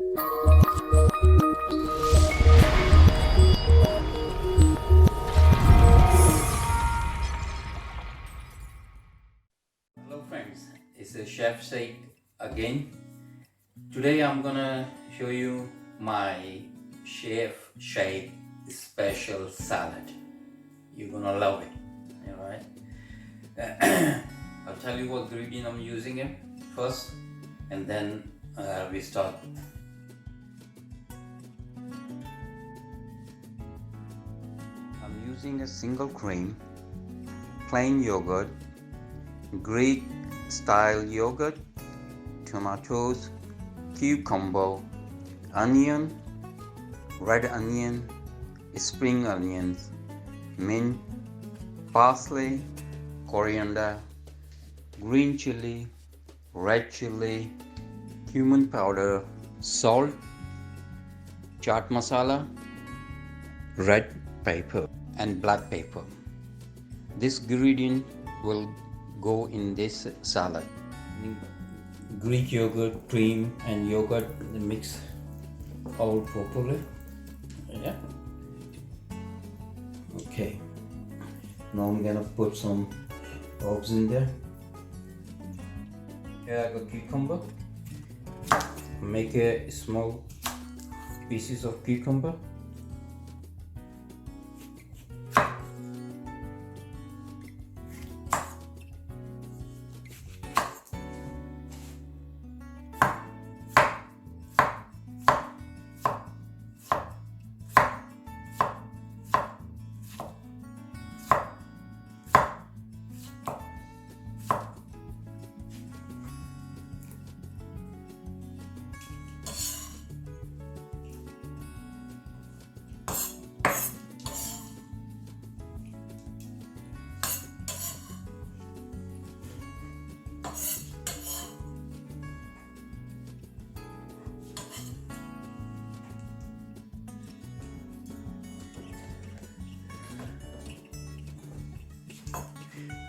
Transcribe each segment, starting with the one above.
Hello friends, it's a Chef Shaikh again. Today I'm gonna show you my Chef Shaikh special salad. You're gonna love it, alright? I'll tell you what ingredient I'm using here first, and then we start. I'm using a single cream, plain yogurt, Greek style yogurt, tomatoes, cucumber, onion, red onion, spring onions, mint, parsley, coriander, green chili, red chili, cumin powder, salt, chaat masala, red pepper and black pepper. This ingredient will go in this salad. Greek yogurt, cream and yogurt mix all properly. Yeah. Okay. Now I'm gonna put some herbs in there. Here I got cucumber. Make a small pieces of cucumber.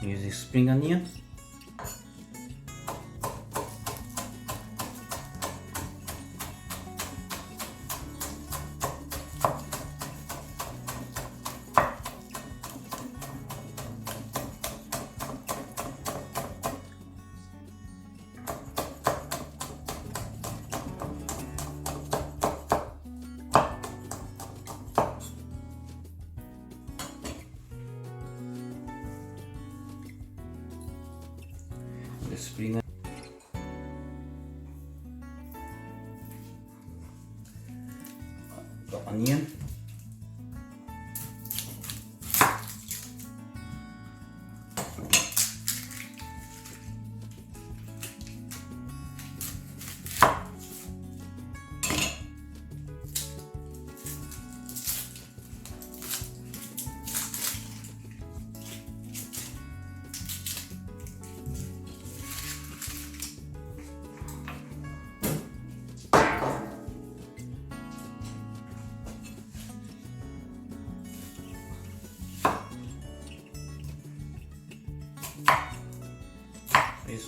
Using spring onion. The spring the onion,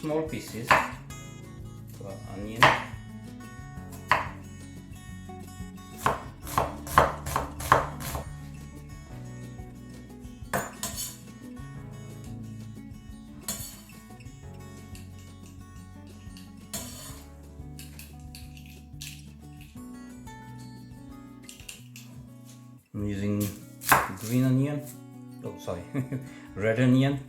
small pieces for onion. I'm using green onion. Oh, sorry, red onion.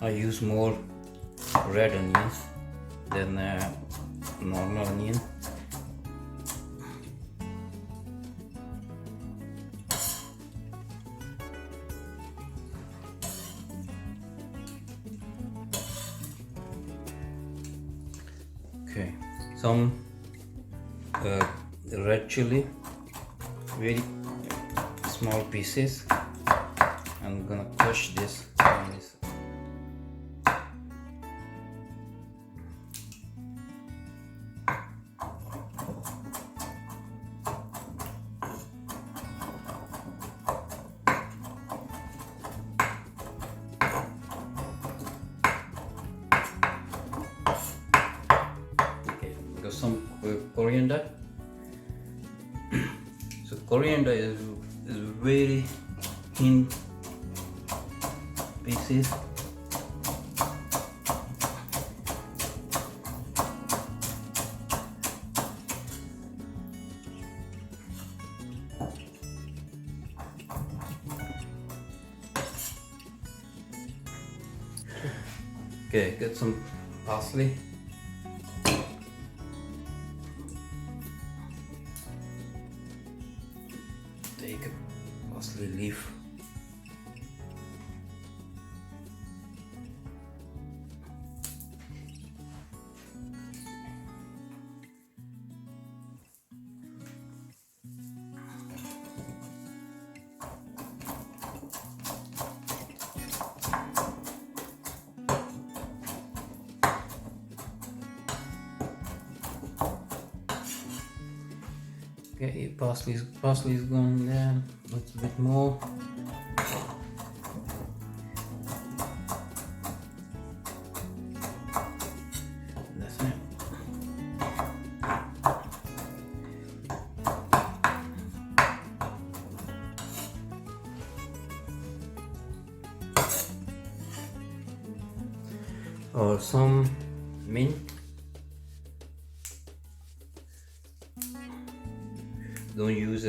I use more red onions than normal onion. Okay, some red chili, very small pieces. I'm gonna push this on this. Okay, got some coriander. So coriander is very thin pieces. Okay, get some parsley. Take a parsley leaf. Okay, parsley is going there. A little bit more. That's it. Or some mint. Don't use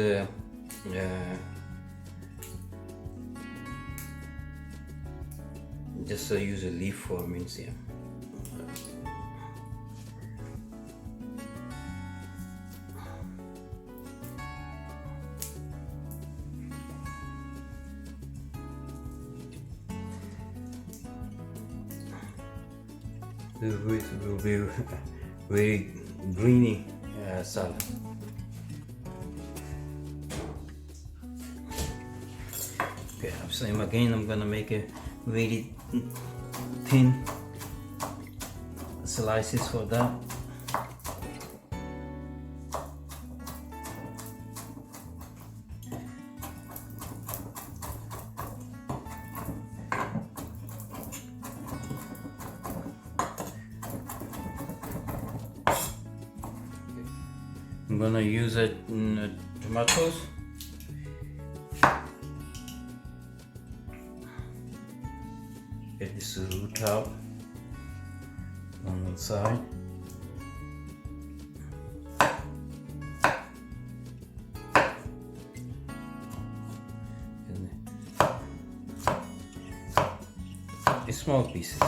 just use a leaf for mince, yeah. This will be very greeny salad. Okay, same again. I'm gonna make a very thin slices for that. I'm gonna use tomatoes. Get this root out on one side. And small pieces.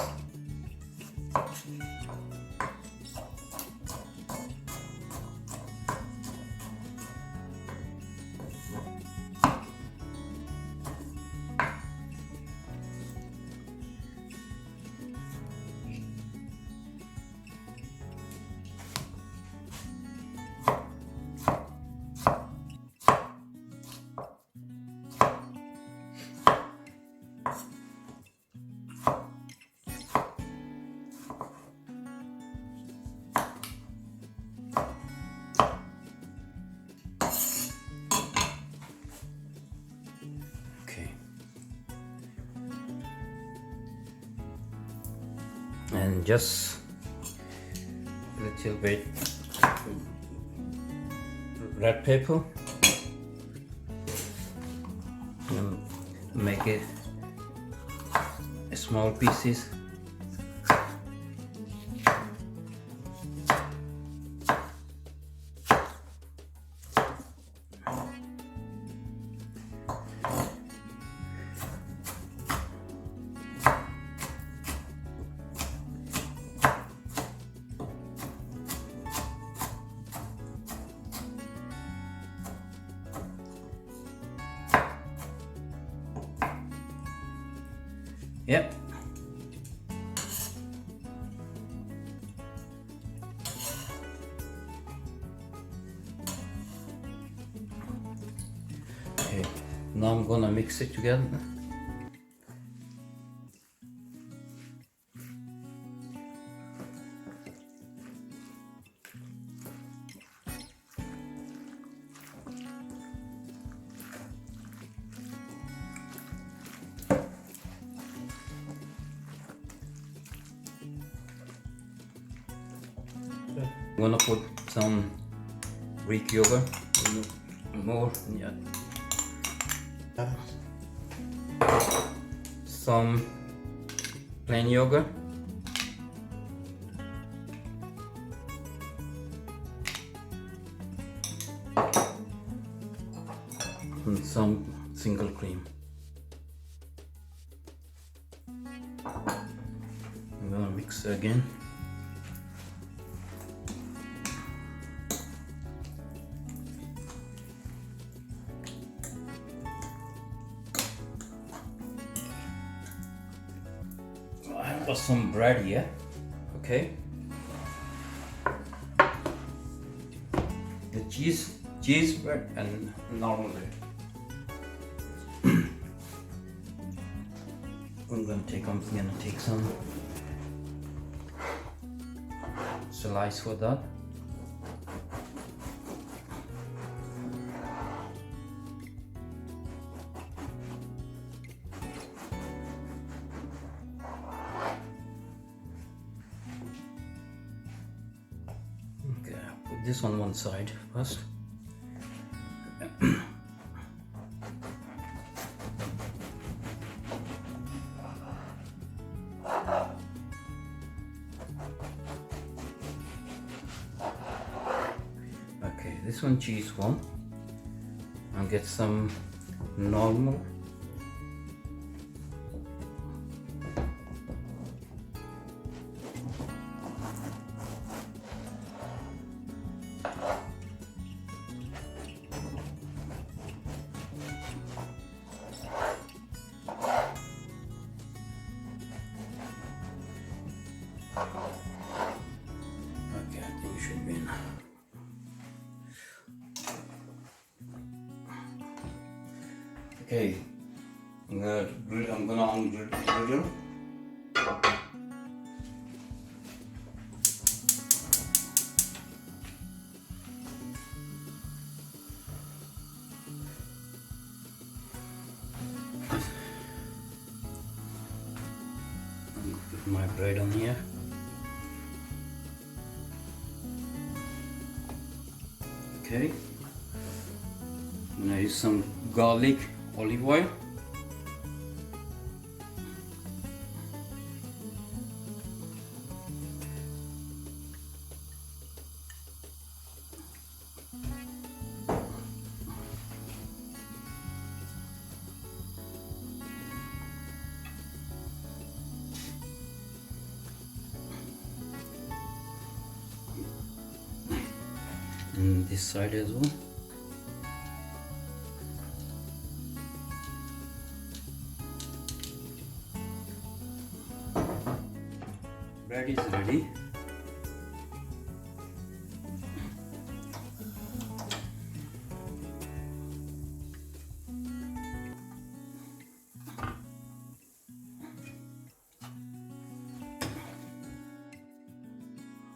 And just a little bit red pepper and make it small pieces. Yep. Okay, now I'm gonna mix it together. I'm gonna put some Greek yogurt, more, yeah. Some plain yogurt. And some single cream. I'm gonna mix again. I've got some bread here, okay. The cheese bread and normal bread. I'm gonna take some slice for that. Okay, I'll put this on one side first. Okay, this one cheese one. I'll get some normal. Okay, I think it should be enough. Okay, I'm gonna on griddle. Put my bread on here. Okay, I'm gonna use some garlic, olive oil. And this side as well. Bread is ready.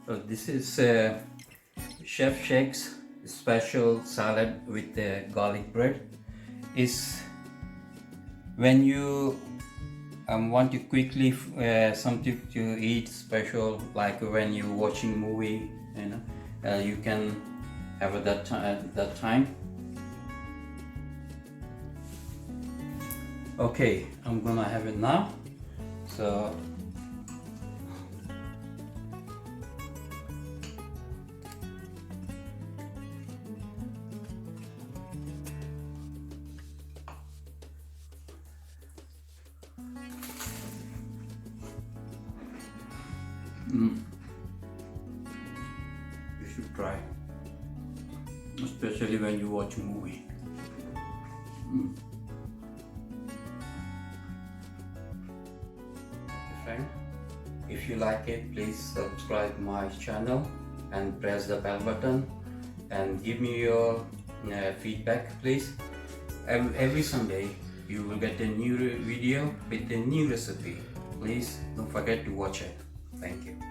So this is Chef Sheikh's special salad with the garlic bread. Is when you want to quickly something to eat special, like when you're watching movie, you can have it that time. Okay, I'm gonna have it now. So you should try, especially when you watch a movie. If you like it, please subscribe my channel and press the bell button and give me your feedback, please. Every Sunday you will get a new video with a new recipe. Please don't forget to watch it. Thank you.